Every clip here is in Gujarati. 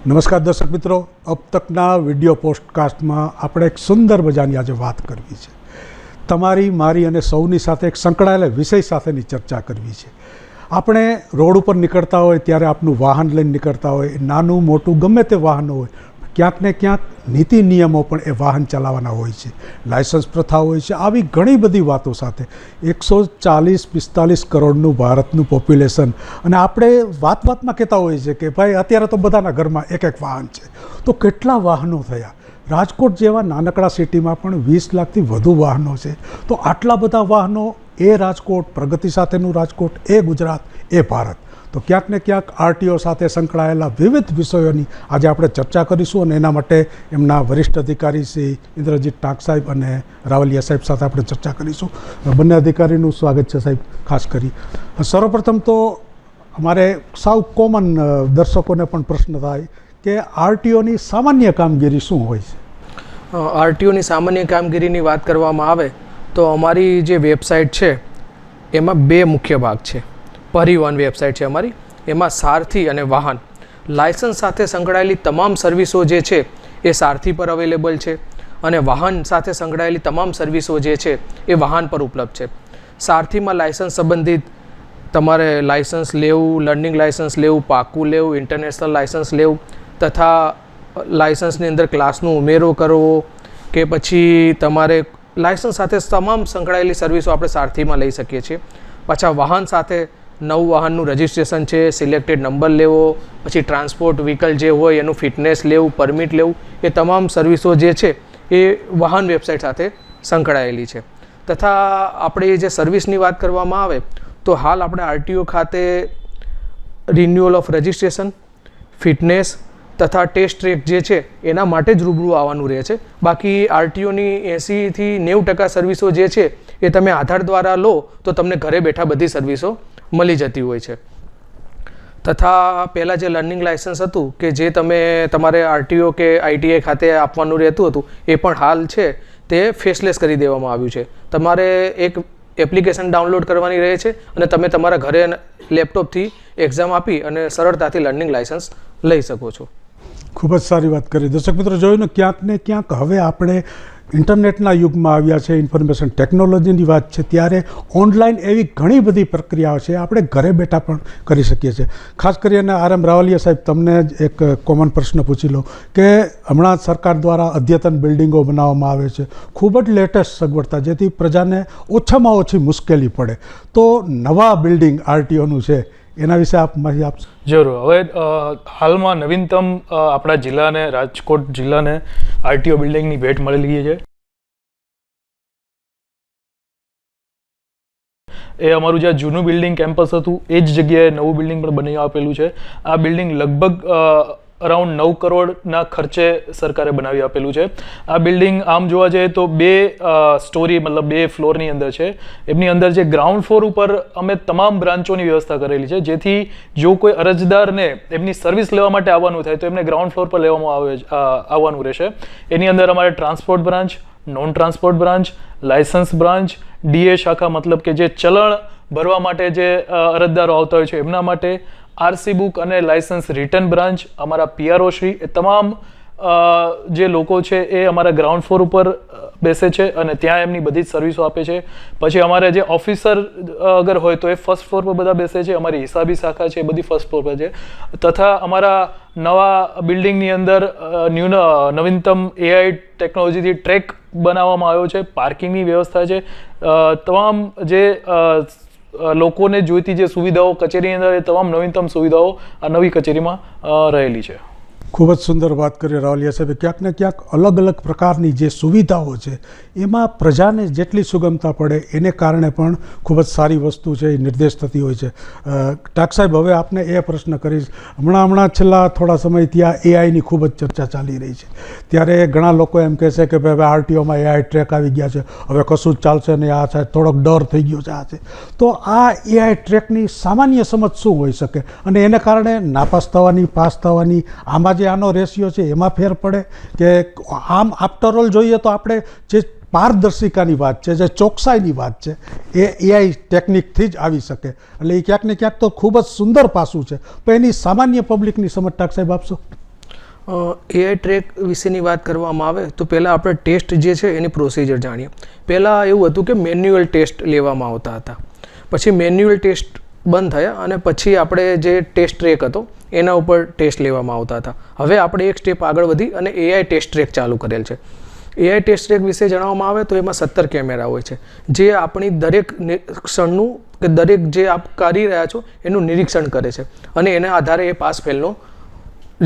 નમસ્કાર દર્શક મિત્રો, અબ તકના વિડીયો પોડકાસ્ટમાં આપણે એક સુંદર મજાની આજે વાત કરવી છે. તમારી, મારી અને સૌની સાથે એક સંકળાયેલા વિષય સાથેની ચર્ચા કરવી છે. આપણે રોડ ઉપર નીકળતા હોય ત્યારે આપણું વાહન લઈને નીકળતા હોય, નાનું મોટું ગમે તે વાહનો હોય, ક્યાંક ને ક્યાંક નીતિ નિયમો પણ એ વાહન ચલાવવાના હોય છે, લાયસન્સ પ્રથા હોય છે. આવી ઘણી બધી વાતો સાથે 140-45 કરોડનું ભારતનું પોપ્યુલેશન, અને આપણે વાતમાં કહેતા હોઈએ છીએ કે ભાઈ અત્યારે તો બધાના ઘરમાં એક વાહન છે. તો કેટલા વાહનો થયા? રાજકોટ જેવા નાનકડા સિટીમાં પણ 20 લાખથી વધુ વાહનો છે. તો આટલા બધા વાહનો, એ રાજકોટ, પ્રગતિ સાથેનું રાજકોટ, એ ગુજરાત, એ ભારત. તો ક્યાંક ને ક્યાંક આરટીઓ સાથે સંકળાયેલા વિવિધ વિષયોની આજે આપણે ચર્ચા કરીશું, અને એના માટે એમના વરિષ્ઠ અધિકારી શ્રી ઇન્દ્રજીત ટાંક સાહેબ અને રાવલિયા સાહેબ સાથે આપણે ચર્ચા કરીશું. બંને અધિકારીનું સ્વાગત છે સાહેબ. ખાસ કરી સર્વપ્રથમ તો અમારે સાવ કોમન દર્શકોને પણ પ્રશ્ન થાય કે આરટીઓની સામાન્ય કામગીરી શું હોય છે? આરટીઓની સામાન્ય કામગીરીની વાત કરવામાં આવે તો અમારી જે વેબસાઇટ છે એમાં બે મુખ્ય ભાગ છે. પરિવહન વેબસાઇટ છે અમારી, એમાં સારથી અને વાહન લાયસન્સ સાથે સંકળાયેલી તમામ સર્વિસો જે છે એ સારથી પર અવેલેબલ છે, અને વાહન સાથે સંકળાયેલી તમામ સર્વિસો જે છે એ વાહન પર ઉપલબ્ધ છે. સારથીમાં લાયસન્સ સંબંધિત તમારે લાયસન્સ લેવું, લર્નિંગ લાયસન્સ લેવું, પાકું લેવું, ઇન્ટરનેશનલ લાયસન્સ લેવું, તથા લાયસન્સની અંદર ક્લાસનો ઉમેરો કરવો, કે પછી તમારે લાયસન્સ સાથે તમામ સંકળાયેલી સર્વિસો આપણે સારથીમાં લઈ શકીએ છીએ. પાછા વાહન સાથે નવું વાહનનું રજિસ્ટ્રેશન છે, સિલેક્ટેડ નંબર લેવો, પછી ટ્રાન્સપોર્ટ વ્હીકલ જે હોય એનું ફિટનેસ લેવું, પરમિટ લેવું, એ તમામ સર્વિસો જે છે એ વાહન વેબસાઇટ સાથે સંકળાયેલી છે. તથા આપણે જે સર્વિસની વાત કરવામાં આવે તો હાલ આપણે આરટીઓ ખાતે રિન્યુઅલ ઓફ રજિસ્ટ્રેશન, ફિટનેસ તથા ટેસ્ટ ટ્રેક જે છે એના માટે જ રૂબરૂ આવવાનું રહે છે. બાકી આરટીઓની 80થી 90% સર્વિસો જે છે એ તમે આધાર દ્વારા લો તો તમને ઘરે બેઠા બધી સર્વિસો મળી જતી હોય છે. તથા પહેલાં જે લર્નિંગ લાયસન્સ હતું કે જે તમે તમારે આરટીઓ કે આઈટીઆઈ ખાતે આપવાનું રહેતું હતું, એ પણ હાલ છે તે ફેસલેસ કરી દેવામાં આવ્યું છે. તમારે એક એપ્લિકેશન ડાઉનલોડ કરવાની રહે છે અને તમે તમારા ઘરે લેપટોપથી એક્ઝામ આપી અને સરળતાથી લર્નિંગ લાયસન્સ લઈ શકો છો. ખૂબ જ સારી વાત કરી. દર્શક મિત્રો, જોયું ને, ક્યાંક ને ક્યાંક હવે આપણે ઇન્ટરનેટના યુગમાં આવ્યા છે, ઇન્ફોર્મેશન ટેકનોલોજીની વાત છે, ત્યારે ઓનલાઈન એવી ઘણી બધી પ્રક્રિયાઓ છે આપણે ઘરે બેઠા પણ કરી શકીએ છીએ. ખાસ કરીને આર.એમ. રાવલિયા સાહેબ, તમને જ એક કોમન પ્રશ્ન પૂછી લો કે હમણાં સરકાર દ્વારા અદ્યતન બિલ્ડિંગો બનાવવામાં આવે છે, ખૂબ જ લેટેસ્ટ સગવડતા, જેથી પ્રજાને ઓછામાં ઓછી મુશ્કેલી પડે. તો નવા બિલ્ડિંગ આરટીઓનું છે, એના વિશે આપ માહિતી આપશો? જરૂર. હવે હાલમાં નવીનતમ આપણા જિલ્લાને, રાજકોટ જિલ્લાને આરટીઓ બિલ્ડિંગની ભેટ મળેલી છે. એ અમારું જે જૂનું બિલ્ડિંગ કેમ્પસ હતું એ જ જગ્યાએ નવું બિલ્ડિંગ પણ બની આપેલું છે. આ બિલ્ડિંગ લગભગ અરાઉન્ડ 9 કરોડના ખર્ચે સરકારે બનાવી આપેલું છે. આ બિલ્ડિંગ આમ જોવા જઈએ તો 2 સ્ટોરી, મતલબ 2 ફ્લોરની અંદર છે. એમની અંદર જે ગ્રાઉન્ડ ફ્લોર ઉપર અમે તમામ બ્રાન્ચોની વ્યવસ્થા કરેલી છે, જેથી જો કોઈ અરજદારને એમની સર્વિસ લેવા માટે આવવાનું થાય તો એમને ગ્રાઉન્ડ ફ્લોર પર આવવાનું રહેશે. એની અંદર અમારે transport branch, non transport branch, licence branch, DA શાખા, મતલબ કે જે ચલણ ભરવા માટે જે અરજદારો આવતા હોય છે એમના માટે, આરસી બુક અને લાયસન્સ રિટર્ન બ્રાન્ચ, અમારા પીઆરઓ શ્રી, એ તમામ જે લોકો છે એ અમારા ગ્રાઉન્ડ ફ્લોર ઉપર બેસે છે અને ત્યાં એમની બધી જ સર્વિસો આપે છે. પછી અમારે જે ઓફિસર અગર હોય તો એ ફર્સ્ટ ફ્લોર પર બધા બેસે છે. અમારી હિસાબી શાખા છે એ બધી ફર્સ્ટ ફ્લોર પર છે. તથા અમારા નવા બિલ્ડિંગની અંદર નવીનતમ એઆઈ ટેકનોલોજીથી ટ્રેક બનાવવામાં આવ્યો છે, પાર્કિંગની વ્યવસ્થા છે. તમામ જે લોકોને જોઈતી જે સુવિધાઓ કચેરીની અંદર, એ તમામ નવીનતમ સુવિધાઓ આ નવી કચેરીમાં રહેલી છે. ખૂબ જ સુંદર વાત કરી રાવલિયા સાહેબે. ક્યાંક ને ક્યાંક અલગ અલગ પ્રકારની જે સુવિધાઓ છે એમાં પ્રજાને જેટલી સુગમતા પડે એને કારણે પણ ખૂબ જ સારી વસ્તુ છે, એ નિર્દેશ થતી હોય છે. ટાંક સાહેબ, હવે આપને એ પ્રશ્ન કરીશ. હમણાં છેલ્લા થોડા સમયથી આ એઆઈની ખૂબ જ ચર્ચા ચાલી રહી છે, ત્યારે ઘણા લોકો એમ કહે છે કે ભાઈ હવે આરટીઓમાં એઆઈ ટ્રેક આવી ગયા છે, હવે કશું જ ચાલશે નહીં, આ છે થોડોક ડર થઈ ગયો છે, આ છે. તો આ એઆઈ ટ્રેકની સામાન્ય સમજ શું હોઈ શકે, અને એને કારણે નાપાસ થવાની, પાસ થવાની, આમાં જે આનો રેશિયો છે એમાં ફેર પડે કે આમ આફ્ટર ઓલ જોઈએ તો આપણે જે પારદર્શિકાની વાત છે, જે ચોકસાઈની વાત છે, એ એઆઈ ટેકનિકથી જ આવી શકે. એટલે એ ક્યાંક ને ક્યાંક તો ખૂબ જ સુંદર પાસું છે, પણ એની સામાન્ય પબ્લિકની સમજ ટાંક સાહેબ આપશો? એઆઈ ટ્રેક વિશેની વાત કરવામાં આવે તો પહેલાં આપણે ટેસ્ટ જે છે એની પ્રોસિજર જાણીએ. પહેલાં એવું હતું કે મેન્યુઅલ ટેસ્ટ લેવામાં આવતા હતા, પછી મેન્યુઅલ ટેસ્ટ બંધ થયા અને પછી આપણે જે ટેસ્ટ ટ્રેક હતો એના ઉપર ટેસ્ટ લેવામાં આવતા હતા. હવે આપણે એક સ્ટેપ આગળ વધી અને એઆઈ ટેસ્ટ ટ્રેક ચાલુ કરેલ છે. એઆઈ ટેસ્ટ ટ્રેક વિશે જણાવવામાં આવે તો એમાં 17 કેમેરા હોય છે જે આપણી દરેક ક્ષણનું કે દરેક જે આપ કરી રહ્યા છો એનું નિરીક્ષણ કરે છે અને એના આધારે એ પાસ ફેલનો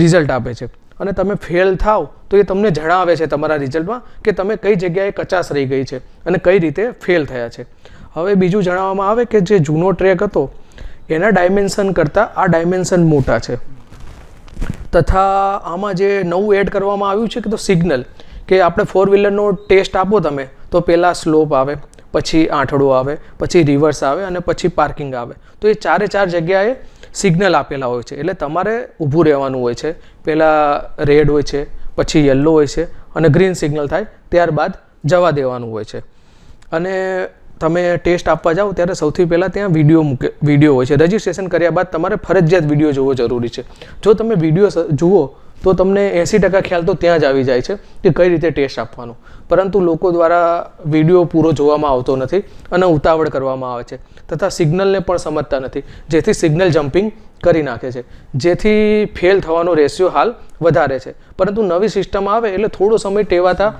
રિઝલ્ટ આપે છે. અને તમે ફેલ થાવ તો એ તમને જણાવે છે તમારા રિઝલ્ટમાં કે તમે કઈ જગ્યાએ કચાશ રહી ગઈ છે અને કઈ રીતે ફેલ થયા છે. હવે બીજું જણાવવામાં આવે કે જે જૂનો ટ્રેક હતો એના ડાયમેન્શન કરતાં આ ડાયમેન્શન મોટા છે. તથા આમાં જે નવું એડ કરવામાં આવ્યું છે કે તો સિગ્નલ, કે આપણે 4 વ્હીલરનો ટેસ્ટ આપો તમે તો પહેલાં સ્લોપ આવે, પછી આંઠડો આવે, પછી રિવર્સ આવે અને પછી પાર્કિંગ આવે. તો એ 4 જગ્યાએ સિગ્નલ આપેલા હોય છે એટલે તમારે ઊભું રહેવાનું હોય છે. પહેલાં રેડ હોય છે, પછી યલો હોય છે અને ગ્રીન સિગ્નલ થાય ત્યારબાદ જવા દેવાનું હોય છે. અને તમે ટેસ્ટ આપવા જાઓ ત્યારે સૌથી પહેલાં ત્યાં વિડીયો હોય છે. રજિસ્ટ્રેશન કર્યા બાદ તમારે ફરજિયાત વિડીયો જોવો જરૂરી છે. જો તમે વિડીયો જુઓ તો તમને 80% ખ્યાલ તો ત્યાં જ આવી જાય છે કે કઈ રીતે ટેસ્ટ આપવાનો. પરંતુ લોકો દ્વારા વિડીયો પૂરો જોવામાં આવતો નથી અને ઉતાવળ કરવામાં આવે છે તથા સિગ્નલને પણ સમજતા નથી, જેથી સિગ્નલ જમ્પિંગ કરી નાખે છે, જેથી ફેલ થવાનો રેશિયો હાલ વધારે છે. પરંતુ નવી સિસ્ટમ આવે એટલે થોડો સમય ટેવાતા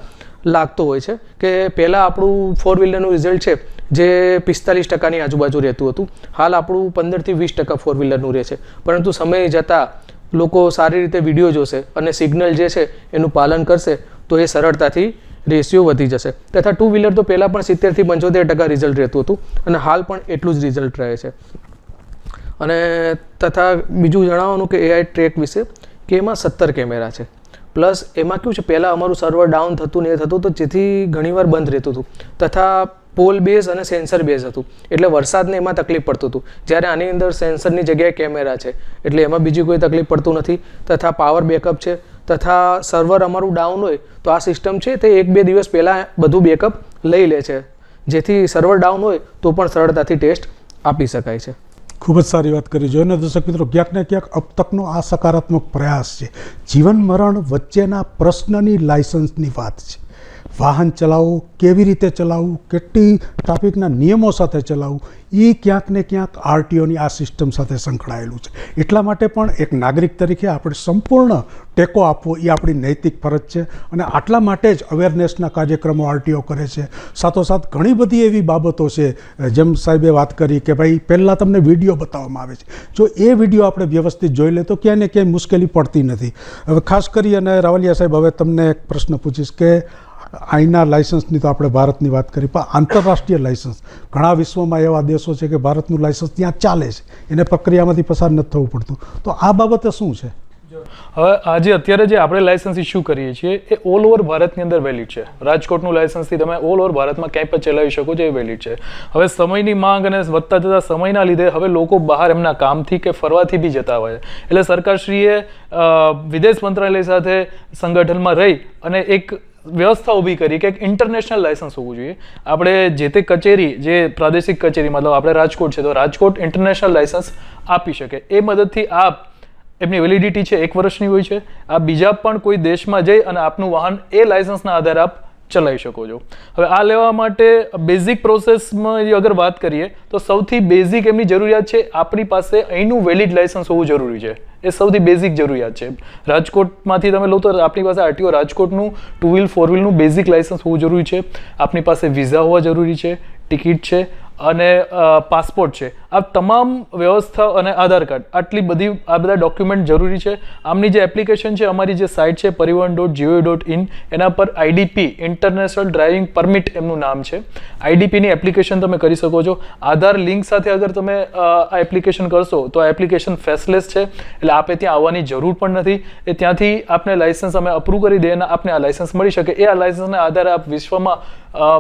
લાગતો હોય છે કે પહેલાં આપણું 4 વ્હીલરનું રિઝલ્ટ છે જે 45%ની આજુબાજુ રહેતું હતું, હાલ આપણું 15 થી 20% 4 વ્હીલરનું રહે છે. પરંતુ સમય જતાં લોકો સારી રીતે વિડીયો જોશે અને સિગ્નલ જે છે એનું પાલન કરશે તો એ સરળતાથી રેશિયો વધી જશે. તથા 2 વ્હીલર તો પહેલાં પણ 70 થી 75% રિઝલ્ટ રહેતું હતું અને હાલ પણ એટલું જ રિઝલ્ટ રહે છે. અને તથા બીજું જણાવવાનું કે એઆઈ ટ્રેક વિશે કે એમાં 17 કેમેરા છે. પ્લસ એમાં કેવું છે, પહેલાં અમારું સર્વર ડાઉન થતું ને એ થતું તો જેથી ઘણીવાર બંધ રહેતું હતું. તથા પોલ બેઝ અને સેન્સર બેઝ હતું એટલે વરસાદને એમાં તકલીફ પડતું હતું. જ્યારે આની અંદર સેન્સરની જગ્યાએ કેમેરા છે એટલે એમાં બીજી કોઈ તકલીફ પડતું નથી. તથા પાવર બેકઅપ છે. તથા સર્વર અમારું ડાઉન હોય તો આ સિસ્ટમ છે તે 1-2 દિવસ પહેલાં બધું બેકઅપ લઈ લે છે, જેથી સર્વર ડાઉન હોય તો પણ સરળતાથી ટેસ્ટ આપી શકાય છે. ખૂબ જ સારી વાત કરી. જોઈને દર્શક મિત્રો, ક્યાંક ને ક્યાંક અબ તકનો આ સકારાત્મક પ્રયાસ છે. જીવન મરણ વચ્ચેના પ્રશ્નની લાયસન્સની વાત છે. વાહન ચલાવવું, કેવી રીતે ચલાવવું, કેટલી ટ્રાફિકના નિયમો સાથે ચલાવવું, એ ક્યાંક ને ક્યાંક આરટીઓની આ સિસ્ટમ સાથે સંકળાયેલું છે. એટલા માટે પણ એક નાગરિક તરીકે આપણે સંપૂર્ણ ટેકો આપવો એ આપણી નૈતિક ફરજ છે અને આટલા માટે જ અવેરનેસના કાર્યક્રમો આરટીઓ કરે છે. સાથોસાથ ઘણી બધી એવી બાબતો છે, જેમ સાહેબે વાત કરી કે ભાઈ પહેલાં તમને વિડીયો બતાવવામાં આવે છે. જો એ વિડીયો આપણે વ્યવસ્થિત જોઈ લે તો ક્યાંય ને ક્યાંય મુશ્કેલી પડતી નથી. હવે ખાસ કરી અને રાવલિયા સાહેબ, હવે તમને એક પ્રશ્ન પૂછીશ કે અહીંના લાયસન્સની તો આપણે ભારતની વાત કરી, પણ આંતરરાષ્ટ્રીય લાયસન્સ ઘણા વિશ્વમાં એવા દેશો છે કે ભારતનું લાયસન્સ ત્યાં ચાલે છે, એને પ્રક્રિયામાંથી પસાર નથી થવું પડતું. તો આ બાબતે શું છે? હવે આજે અત્યારે જે આપણે લાયસન્સ ઇસ્યુ કરીએ છીએ એ ઓલ ઓવર ભારતની અંદર વેલિડ છે. રાજકોટનું લાયસન્સથી તમે ઓલ ઓવર ભારતમાં ક્યાંય પણ ચલાવી શકો છો, એ વેલિડ છે. હવે સમયની માંગ અને વધતા જતા સમયના લીધે હવે લોકો બહાર એમના કામથી કે ફરવાથી બી જતા હોય, એટલે સરકારશ્રીએ વિદેશ મંત્રાલય સાથે સંગઠનમાં રહી અને એક વ્યવસ્થા ઊભી કરી કે એક ઇન્ટરનેશનલ લાયસન્સ હોવું જોઈએ. આપણે જે તે કચેરી, જે પ્રાદેશિક કચેરી, મતલબ આપણે રાજકોટ છે તો રાજકોટ ઇન્ટરનેશનલ લાયસન્સ આપી શકે. એ મદદથી આપ એમની વેલિડિટી છે 1 વર્ષની હોય છે. આ બીજા પણ કોઈ દેશમાં જઈ અને આપનું વાહન એ લાયસન્સના આધારે આપ ચલાવી શકો છો. હવે આ લેવા માટે બેઝિક પ્રોસેસમાં અગર વાત કરીએ તો સૌથી બેઝિક એમની જરૂરિયાત છે આપણી પાસે અહીંનું વેલિડ લાયસન્સ હોવું જરૂરી છે. એ સૌથી બેઝિક જરૂરિયાત છે. રાજકોટમાંથી તમે લો તો આપણી પાસે આરટીઓ રાજકોટનું 2 વ્હીલ 4 વ્હીલનું બેઝિક લાયસન્સ હોવું જરૂરી છે. આપની પાસે વિઝા હોવા જરૂરી છે, ટિકિટ છે અને પાસપોર્ટ છે. આ તમામ વ્યવસ્થા અને આધાર કાર્ડ, આટલી બધી આ બધા ડોક્યુમેન્ટ જરૂરી છે. આમની જે એપ્લિકેશન છે, અમારી જે સાઇટ છે પરિવહન.gov.in, એના પર આઈડીપી, ઇન્ટરનેશનલ ડ્રાઇવિંગ પરમિટ એમનું નામ છે, આઈડીપીની એપ્લિકેશન તમે કરી શકો છો. આધાર લિંક સાથે અગર તમે આ એપ્લિકેશન કરશો તો આ એપ્લિકેશન ફેસલેસ છે, એટલે આપે ત્યાં આવવાની જરૂર પણ નથી. એ ત્યાંથી આપને લાયસન્સ અમે અપ્રૂવ કરી દઈએ અને આપને આ લાયસન્સ મળી શકે. એ આ લાયસન્સના આધારે આપ વિશ્વમાં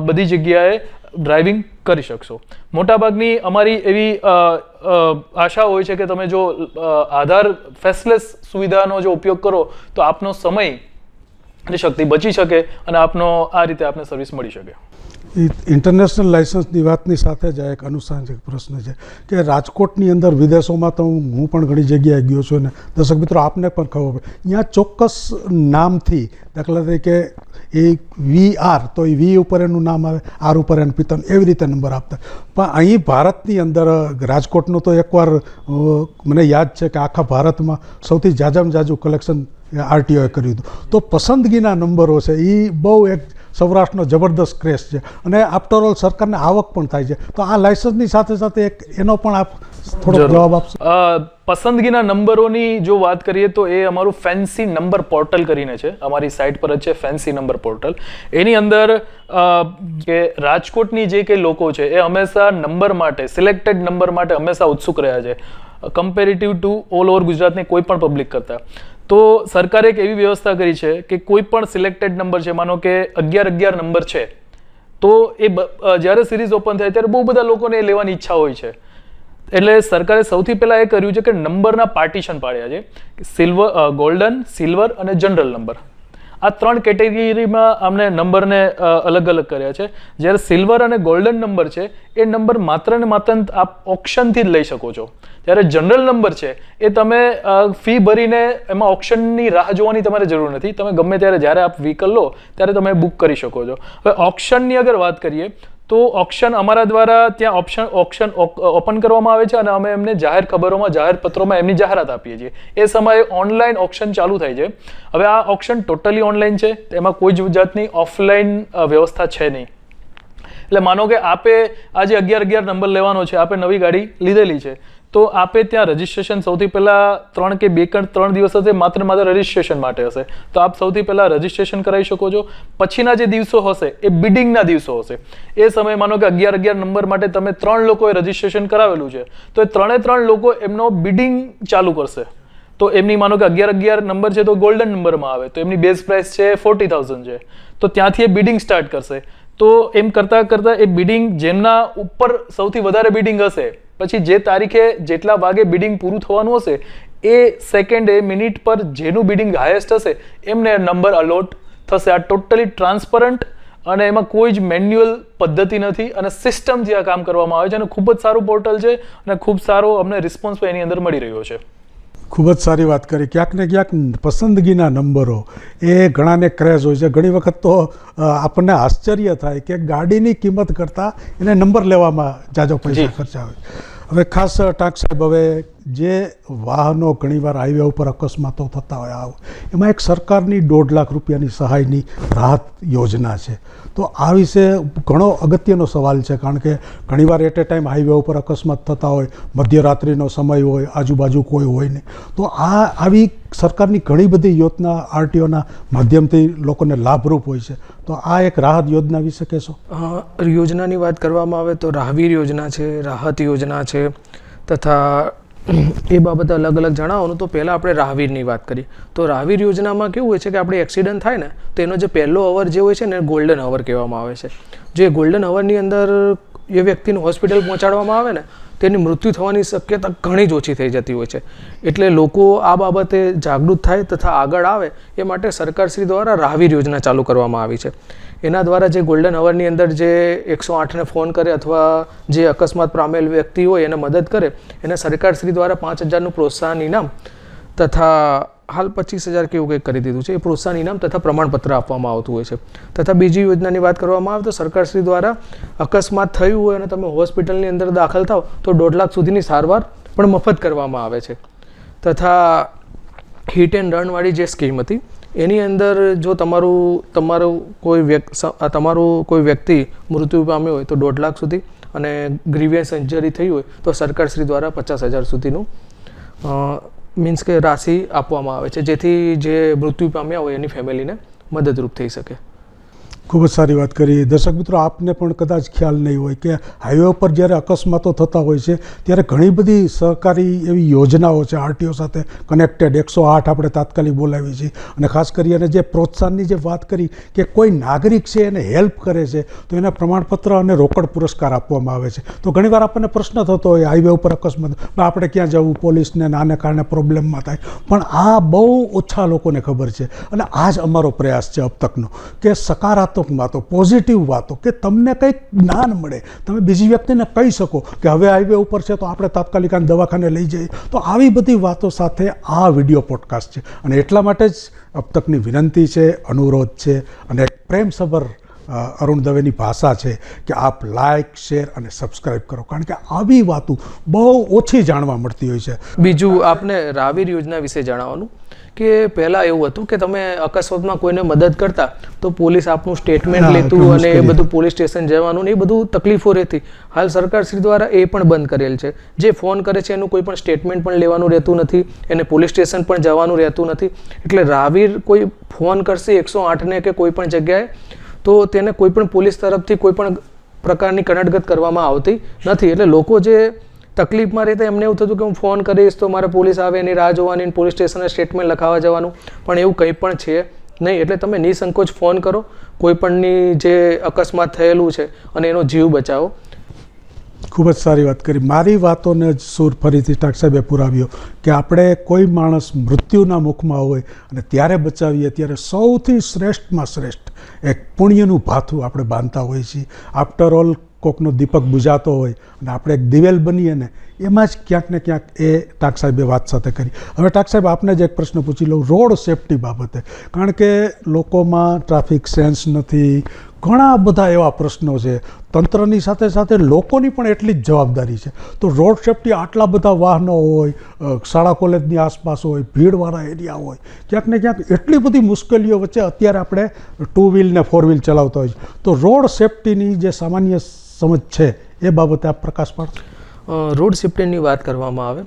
બધી જગ્યાએ ડ્રાઇવિંગ કરી શકશો. મોટાભાગની અમારી એવી આશા હોય છે કે તમે જો આધાર ફેસલેસ સુવિધાનો જો ઉપયોગ કરો તો આપનો સમય અને શક્તિ બચી શકે અને આપનો આ રીતે આપને સર્વિસ મળી શકે. એ ઇન્ટરનેશનલ લાઇસન્સની વાતની સાથે જ આ એક અનુસાંગિક પ્રશ્ન છે કે રાજકોટની અંદર વિદેશોમાં તો હું પણ ઘણી જગ્યાએ ગયો છું ને દર્શક મિત્રો આપને પણ ખબર પડે ત્યાં ચોક્કસ નામથી દાખલા તરીકે એ VR તો એ V ઉપર એનું નામ આવે, R ઉપર એનું પિત્તન, એવી રીતે નંબર આપતા. પણ અહીં ભારતની અંદર રાજકોટનું તો એકવાર મને યાદ છે કે આખા ભારતમાં સૌથી જાજામાં જાજુ કલેક્શન RTOએ કર્યું હતું. તો પસંદગીના નંબરો છે એ બહુ એક સૌરાષ્ટ્રનો જબરદસ્ત ક્રેઝ છે અને આફ્ટર ઓલ સરકારને આવક પણ થાય છે. તો આ લાયસન્સની સાથે સાથે એક એનો પણ આપ થોડો જવાબ આપશો. પસંદગીના નંબરોની જો વાત કરીએ તો એ અમારું ફેન્સી નંબર પોર્ટલ કરીને છે, અમારી સાઇટ પર જ છે ફેન્સી નંબર પોર્ટલ. એની અંદર કે રાજકોટની જે કંઈ લોકો છે એ હંમેશા નંબર માટે, સિલેક્ટેડ નંબર માટે હંમેશા ઉત્સુક રહ્યા છે કમ્પેરેટિવ ટુ ઓલ ઓવર ગુજરાતની કોઈ પણ પબ્લિક કરતાં. તો સરકારે એક એવી વ્યવસ્થા કરી છે કે કોઈ પણ સિલેક્ટેડ નંબર છે, માનો કે 11 નંબર છે, તો એ જ્યારે સિરીઝ ઓપન થાય ત્યારે બહુ બધા લોકોને એ લેવાની ઈચ્છા હોય છે. એટલે સરકારે સૌથી પહેલાં એ કર્યું છે કે નંબરના પાર્ટીશન પાડ્યા છે, સિલ્વર, ગોલ્ડન, સિલ્વર અને જનરલ નંબર. આ 3 કેટેગરીમાં અમને નંબરને અલગ અલગ કર્યા છે. જ્યારે સિલ્વર અને ગોલ્ડન નંબર છે એ નંબર માત્ર ને માત્ર આપ ઓપ્શનથી જ લઈ શકો છો. જ્યારે જનરલ નંબર છે એ તમે ફી ભરીને એમાં ઓપ્શનની રાહ જોવાની તમારે જરૂર નથી. તમે ગમે ત્યારે જ્યારે આપ વ્હીકલ લો ત્યારે તમે બુક કરી શકો છો. હવે ઓપ્શનની અગર વાત કરીએ તો ઓપ્શન અમારા દ્વારા ત્યાં ઓપ્શન ઓપન કરવામાં આવે છે અને અમે એમને જાહેર ખબરોમાં, જાહેર પત્રોમાં એમની જાહેરાત આપીએ છીએ. એ સમયે ઓનલાઈન ઓપ્શન ચાલુ થાય છે. હવે આ ઓપ્શન ટોટલી ઓનલાઈન છે, એમાં કોઈ જ જાતની ઓફલાઈન વ્યવસ્થા છે નહીં. એટલે માનો કે આપે આજે 11 નંબર લેવાનો છે, આપે નવી ગાડી લીધેલી છે, તો આપે ત્યાં રજિસ્ટ્રેશન સૌથી પહેલાં 3 કે 2 કે 3 દિવસ હશે, માત્ર રજિસ્ટ્રેશન માટે હશે. તો આપ સૌથી પહેલાં રજિસ્ટ્રેશન કરાવી શકો છો. પછીના જે દિવસો હશે એ બિડિંગના દિવસો હશે. એ સમયે માનો કે 11 નંબર માટે તમે 3 લોકોએ રજિસ્ટ્રેશન કરાવેલું છે, તો એ 3 લોકો એમનો બિડિંગ ચાલુ કરશે. તો એમની માનો કે 11 નંબર છે તો ગોલ્ડન નંબરમાં આવે, તો એમની બેઝ પ્રાઇસ છે 40,000 છે, તો ત્યાંથી એ બિડિંગ સ્ટાર્ટ કરશે. તો એમ કરતાં કરતાં એ બિડિંગ જેમના ઉપર સૌથી વધારે બિડિંગ હશે, પછી જે તારીખે જેટલા વાગે બિડિંગ પૂરું થવાનું હશે એ સેકન્ડે, મિનિટ પર જેનું બિડિંગ હાઈએસ્ટ હશે એમને નંબર અલોટ થશે. આ ટોટલી ટ્રાન્સપરન્ટ અને એમાં કોઈ જ મેન્યુઅલ પદ્ધતિ નથી અને સિસ્ટમથી આ કામ કરવામાં આવે છે અને ખૂબ જ સારું પોર્ટલ છે અને ખૂબ સારો અમને રિસ્પોન્સ એની અંદર મળી રહ્યો છે. ખૂબ જ સારી વાત કરી. ક્યાંક ને ક્યાંક પસંદગીના નંબરો એ ઘણાને ક્રેઝ હોય છે. ઘણી વખત તો આપણને આશ્ચર્ય થાય કે ગાડીની કિંમત કરતાં એને નંબર લેવામાં જાજો પૈસા ખર્ચા હોય. હવે ખાસ ટાંક સાહેબ, હવે જે વાહનો ઘણીવાર હાઈવે ઉપર અકસ્માતો થતા હોય એમાં એક સરકારની 1.5 લાખ રૂપિયાની સહાયની રાહત યોજના છે. તો આ વિશે ઘણો અગત્યનો સવાલ છે, કારણ કે ઘણીવાર એટ એ ટાઈમ હાઈવે ઉપર અકસ્માત થતા હોય, મધ્યરાત્રિનો સમય હોય, આજુબાજુ કોઈ હોય નહીં. તો આવી સરકારની ઘણી બધી યોજના RTOના માધ્યમથી લોકોને લાભરૂપ હોય છે. તો આ એક રાહત યોજના વિશે કહેશો? યોજનાની વાત કરવામાં આવે તો રાહવીર યોજના છે, રાહત યોજના છે, તથા એ બાબતે અલગ અલગ જણાવવાનું. તો પહેલાં આપણે રાહવીરની વાત કરીએ તો રાહવીર યોજનામાં કેવું હોય છે કે આપણે એક્સિડન્ટ થાય ને તો એનો જે પહેલો અવર જે હોય છે ને ગોલ્ડન અવર કહેવામાં આવે છે. જે ગોલ્ડન અવરની અંદર એ વ્યક્તિને હોસ્પિટલ પહોંચાડવામાં આવે ને તેની મૃત્યુ થવાની શક્યતા ઘણી જ ઓછી થઈ જતી હોય છે. એટલે લોકો આ બાબતે જાગૃત થાય તથા આગળ આવે એ માટે સરકારશ્રી દ્વારા રાહવીર યોજના ચાલુ કરવામાં આવી છે. એના દ્વારા જે ગોલ્ડન અવરની અંદર જે 108ને ફોન કરે અથવા જે અકસ્માત પામેલ વ્યક્તિ હોય એને મદદ કરે એને સરકારશ્રી દ્વારા 5,000નું પ્રોત્સાહન ઇનામ તથા હાલ 25,000 કેવું કંઈક કરી દીધું છે, એ પ્રોત્સાહન ઇનામ તથા પ્રમાણપત્ર આપવામાં આવતું હોય છે. તથા બીજી યોજનાની વાત કરવામાં આવે તો સરકારશ્રી દ્વારા અકસ્માત થયું હોય અને તમે હોસ્પિટલની અંદર દાખલ થાવ તો 1.5 લાખ સુધીની સારવાર પણ મફત કરવામાં આવે છે. તથા હિટ એન્ડ રનવાળી જે સ્કીમ હતી એની અંદર જો તમારું કોઈ વ્યક્તિ મૃત્યુ પામ્યો હોય તો 1.5 લાખ સુધી અને ગ્રીવિયસ ઇન્જરી થઈ હોય તો સરકારશ્રી દ્વારા 50,000 સુધીનું મીન્સ કે રાશિ આપવામાં આવે છે, જેથી જે મૃત્યુ પામ્યા હોય એની ફેમિલીને મદદરૂપ થઈ શકે. ખૂબ જ સારી વાત કરી. દર્શક મિત્રો, આપને પણ કદાચ ખ્યાલ નહીં હોય કે હાઈવે ઉપર જ્યારે અકસ્માતો થતા હોય છે ત્યારે ઘણી બધી સરકારી એવી યોજનાઓ છે RTO સાથે કનેક્ટેડ. 108 આપણે તાત્કાલિક બોલાવી છે અને ખાસ કરી અને જે પ્રોત્સાહનની જે વાત કરી કે કોઈ નાગરિક છે એને હેલ્પ કરે છે તો એને પ્રમાણપત્ર અને રોકડ પુરસ્કાર આપવામાં આવે છે. તો ઘણીવાર આપણને પ્રશ્ન થતો હોય હાઈવે ઉપર અકસ્માત આપણે ક્યાં જવું, પોલીસને આને કારણે પ્રોબ્લેમમાં થાય, પણ આ બહુ ઓછા લોકોને ખબર છે અને આ જ અમારો પ્રયાસ છે અબ તકનો કે સકારાત્મક વાતો પોઝિટિવ વાતો કે તમને કંઈક જ્ઞાન મળે, તમે બીજી વ્યક્તિને કહી શકો કે હવે હાઈવે ઉપર છે તો આપણે તાત્કાલિક આને દવાખાને લઈ જઈએ. તો આવી બધી વાતો સાથે આ વિડીયો પોડકાસ્ટ છે અને એટલા માટે જ અબ તકની વિનંતી છે, અનુરોધ છે અને એક પ્રેમસભર અરુણ દવેની ભાષા છે કે આપ લાઇક, શેર અને સબસ્ક્રાઈબ કરો, કારણ કે આવી વાતો બહુ ઓછી જાણવા મળતી હોય છે. બીજું આપને રાવીર યોજના વિશે જણાવવાનું કે પહેલાં એવું હતું કે તમે અકસ્માતમાં કોઈને મદદ કરતા તો પોલીસ આપનું સ્ટેટમેન્ટ લેતું અને એ બધું પોલીસ સ્ટેશન જવાનું ને એ બધું તકલીફો રહેતી. હાલ સરકારશ્રી દ્વારા એ પણ બંધ કરેલ છે. જે ફોન કરે છે એનું કોઈ પણ સ્ટેટમેન્ટ પણ લેવાનું રહેતું નથી, એને પોલીસ સ્ટેશન પણ જવાનું રહેતું નથી. એટલે રાવીર કોઈ ફોન કરશે 108ને કે કોઈ પણ જગ્યાએ તો તેને કોઈ પણ પોલીસ તરફથી કોઈ પણ પ્રકારની કનડગત કરવામાં આવતી નથી. એટલે લોકો જે તકલીફમાં રહેતા એમને એવું થતું કે હું ફોન કરીશ તો મારે પોલીસ આવે એની રાહ જોવાની, પોલીસ સ્ટેશને સ્ટેટમેન્ટ લખાવવા જવાનું, પણ એવું કંઈ પણ છે નહીં. એટલે તમે નિસંકોચ ફોન કરો, કોઈ પણની જે અકસ્માત થયેલું છે અને એનો જીવ બચાવો. ખૂબ જ સારી વાત કરી. મારી વાતોને જ સૂર ફરીથી ટાક સાહેબે પુરાવ્યો કે આપણે કોઈ માણસ મૃત્યુના મુખમાં હોય અને ત્યારે બચાવીએ ત્યારે સૌથી શ્રેષ્ઠમાં શ્રેષ્ઠ એક પુણ્યનું ભાથું આપણે બાંધતા હોઈએ છીએ. આફ્ટર ઓલ કોકનો દીપક બુઝાતો હોય અને આપણે એક દિવેલ બનીએ ને એમાં જ ક્યાંક ને ક્યાંક એ ટાક સાહેબે વાત સાથે કરી. હવે ટાક સાહેબ આપને જ એક પ્રશ્ન પૂછી લઉં રોડ સેફટી બાબતે, કારણ કે લોકોમાં ટ્રાફિક સેન્સ નથી, ઘણા બધા એવા પ્રશ્નો છે. તંત્રની સાથે સાથે લોકોની પણ એટલી જ જવાબદારી છે. તો રોડ સેફટી આટલા બધા વાહનો હોય, શાળા કોલેજની આસપાસ હોય, ભીડવાળા એરિયા હોય, ક્યાંક ને ક્યાંક એટલી બધી મુશ્કેલીઓ વચ્ચે અત્યારે આપણે 2 વ્હીલ ને 4 વ્હીલ ચલાવતા હોય છે. તો રોડ સેફટીની જે સામાન્ય સમજ છે એ બાબતે આપ પ્રકાશ પાડશો? રોડ સેફટીની વાત કરવામાં આવે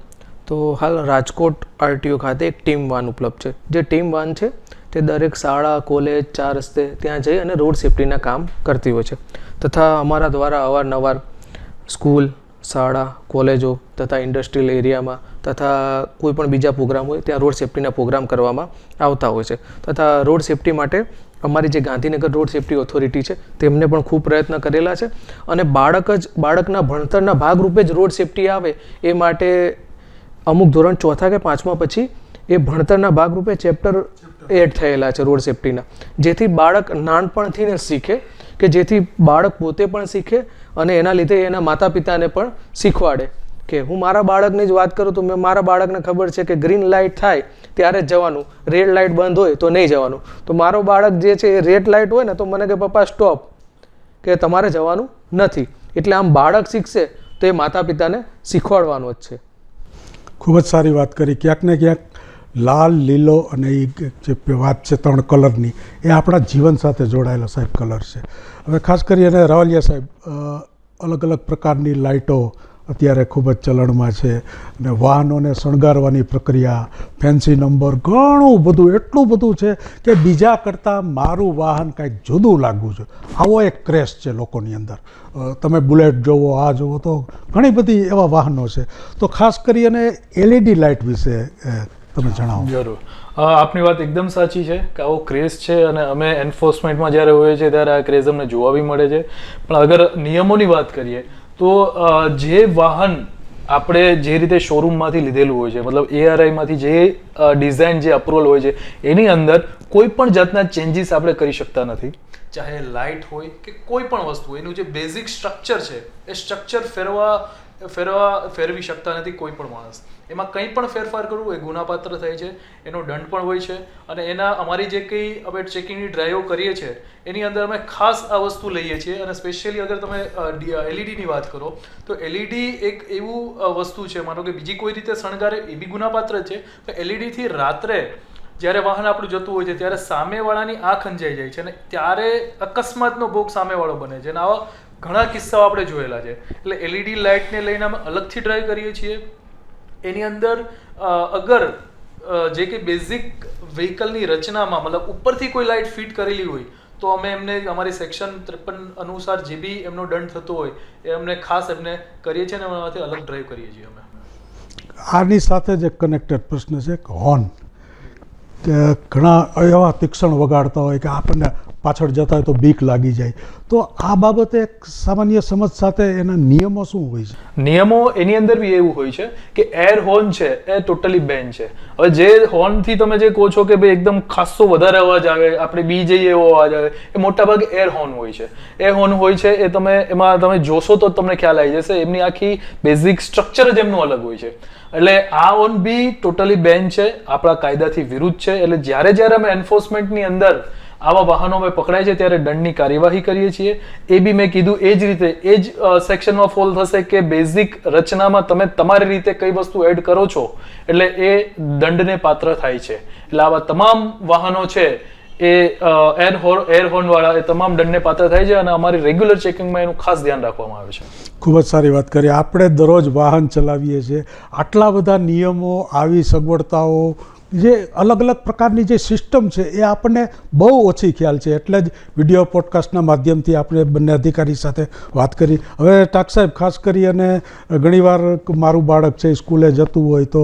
તો હાલ રાજકોટ આરટીઓ ખાતે એક ટીમ વાન ઉપલબ્ધ છે. જે ટીમ વાન છે તે દરેક શાળા, કોલેજ, 4 રસ્તે ત્યાં જઈ અને રોડ સેફટીના કામ કરતી હોય છે. તથા અમારા દ્વારા અવારનવાર સ્કૂલ, શાળા, કોલેજો તથા ઇન્ડસ્ટ્રીયલ એરિયામાં તથા કોઈ પણ બીજા પ્રોગ્રામ હોય ત્યાં રોડ સેફટીના પ્રોગ્રામ કરવામાં આવતા હોય છે. તથા રોડ સેફટી માટે અમારી જે ગાંધીનગર રોડ સેફટી ઓથોરિટી છે તેમને પણ ખૂબ પ્રયત્ન કરેલા છે અને બાળકના ભણતરના ભાગરૂપે જ રોડ સેફટી આવે એ માટે અમુક ધોરણ 4થા કે 5મા પછી એ ભણતરના ભાગરૂપે ચેપ્ટર એડ થયેલા છે રોડ સેફટીના, જેથી બાળક નાનપણથી ને શીખે, કે જેથી બાળક પોતે પણ શીખે અને એના લીધે એના માતા પિતાને પણ શીખવાડે. કે હું મારા બાળકની જ વાત કરું તો મેં મારા બાળકને ખબર છે કે ગ્રીન લાઇટ થાય ત્યારે જ જવાનું, રેડ લાઇટ બંધ હોય તો નહીં જવાનું. તો મારો બાળક જે છે એ રેડ લાઇટ હોય ને તો મને કે પપ્પા સ્ટોપ, કે તમારે જવાનું નથી. એટલે આમ બાળક શીખશે તો એ માતા પિતાને શીખવાડવાનું જ છે. ખૂબ જ સારી વાત કરી. ક્યાંક ને ક્યાંક લાલ, લીલો અને એ જે વાત છે 3 કલરની એ આપણા જીવન સાથે જોડાયેલો સાહેબ કલર છે. હવે ખાસ કરીને રાવલિયા સાહેબ, અલગ અલગ પ્રકારની લાઇટો અત્યારે ખૂબ જ ચલણમાં છે અને વાહનોને શણગારવાની પ્રક્રિયા, ફેન્સી નંબર, ઘણું બધું, એટલું બધું છે કે બીજા કરતાં મારું વાહન કાંઈક જુદું લાગવું છે આવો એક ક્રેશ છે લોકોની અંદર. તમે બુલેટ જોવો, આ જોવો, તો ઘણી બધી એવા વાહનો છે. તો ખાસ કરીને LED લાઇટ વિશે તમે જણાવો. જરૂર. આપની વાત એકદમ સાચી છે કે આવો ક્રેઝ છે અને અમે એન્ફોર્સમેન્ટમાં જ્યારે હોઈએ છીએ ત્યારે આ ક્રેઝ અમને જોવા બી મળે છે. પણ અગર નિયમોની વાત કરીએ તો જે વાહન આપણે જે રીતે શોરૂમમાંથી લીધેલું હોય છે, મતલબ ARIમાંથી જે ડિઝાઇન, જે અપ્રુવલ હોય છે એની અંદર કોઈ પણ જાતના ચેન્જીસ આપણે કરી શકતા નથી. ચાહે લાઇટ હોય કે કોઈ પણ વસ્તુ, એનું જે બેઝિક સ્ટ્રક્ચર છે એ સ્ટ્રક્ચર ફેરવી શકતા નથી કોઈ પણ માણસ. એમાં કંઈ પણ ફેરફાર કરવું એ ગુનાપાત્ર થાય છે, એનો દંડ પણ હોય છે. અને એના અમારી જે કંઈ અમે ચેકિંગની ડ્રાઈવો કરીએ છીએ એની અંદર અમે ખાસ આ વસ્તુ લઈએ છીએ. અને સ્પેશિયલી અગર તમે LED વાત કરો તો LED એક એવું વસ્તુ છે, માનો કે બીજી કોઈ રીતે શણગારે એ બી ગુનાપાત્ર છે. તો LED થી રાત્રે જ્યારે વાહન આપણું જતું હોય છે ત્યારે સામેવાળાની આંખ અંજાઈ જાય છે અને ત્યારે અકસ્માતનો ભોગ સામેવાળો બને છે. અને આવા ઘણા કિસ્સાઓ આપણે જોયેલા છે. એટલે LED લાઇટને લઈને અમે અલગથી ડ્રાઈવ કરીએ છીએ. એની અંદર અગર જે કે બેઝિક વ્હીકલની રચનામાં મતલબ ઉપરથી કોઈ લાઇટ ફિટ કરેલી હોય તો અમે એમને અમારી સેક્શન 53 અનુસાર જે બી એમનો દંડ થતો હોય એ અમને ખાસ એમને કરીએ છીએ અને એમાંથી અલગ ડ્રાઈવ કરીએ છીએ અમે. આની સાથે જ એક કનેક્ટેડ પ્રશ્ન છે કે હોર્ન, કે ઘણા એવા તીક્ષણ વગાડતા હોય કે આપણને પાછળ જતા હોય તો બીક લાગી જાય. તો આ બાબતે એક સામાન્ય સમજ સાથે એના નિયમો શું હોય છે? નિયમો એની અંદર બી એવું હોય છે કે એર હોર્ન છે એ ટોટલી બેન છે. હવે જે હોર્નથી તમે જે કહો છો કે ભાઈ એકદમ ખાસો વધારે અવાજ આવે, આપણે બી જઈએ એવો અવાજ આવે, એ મોટાભાગે એર હોર્ન હોય છે. એ હોર્ન હોય છે એ એમાં તમે જોશો તો તમને ખ્યાલ આવી જશે. એમની આખી બેઝિક સ્ટ્રક્ચર જ એમનું અલગ હોય છે. એટલે આ હોર્ન બી ટોટલી બેન છે, આપણા કાયદાથી વિરુદ્ધ છે. એટલે જ્યારે અમે એન્ફોર્સમેન્ટની અંદર આવા વાહનો અમે પકડાય છે ત્યારે દંડની કાર્યવાહી કરીએ છીએ. એ બી મેં કીધું એ જ રીતે એ જ સેક્શનમાં ફોલ થશે કે બેઝિક રચનામાં તમે તમારી રીતે કઈ વસ્તુ એડ કરો છો એટલે એ દંડને પાત્ર થાય છે. એટલે આવા તમામ વાહનો છે એ એર હોર્ન વાળા એ તમામ દંડને પાત્ર થાય છે અને અમારી રેગ્યુલર ચેકિંગમાં એનું ખાસ ધ્યાન રાખવામાં આવે છે. ખૂબ જ સારી વાત કરી. આપણે દરરોજ વાહન ચલાવીએ છીએ, આટલા બધા નિયમો, આવી સગવડતાઓ, જે અલગ અલગ પ્રકારની જે સિસ્ટમ છે એ આપણને બહુ ઓછી ખ્યાલ છે. એટલે જ વિડીયો પોડકાસ્ટના માધ્યમથી આપણે બંને અધિકારી સાથે વાત કરી. હવે ટાક સાહેબ, ખાસ કરી અને ઘણીવાર મારું બાળક છે સ્કૂલે જતું હોય તો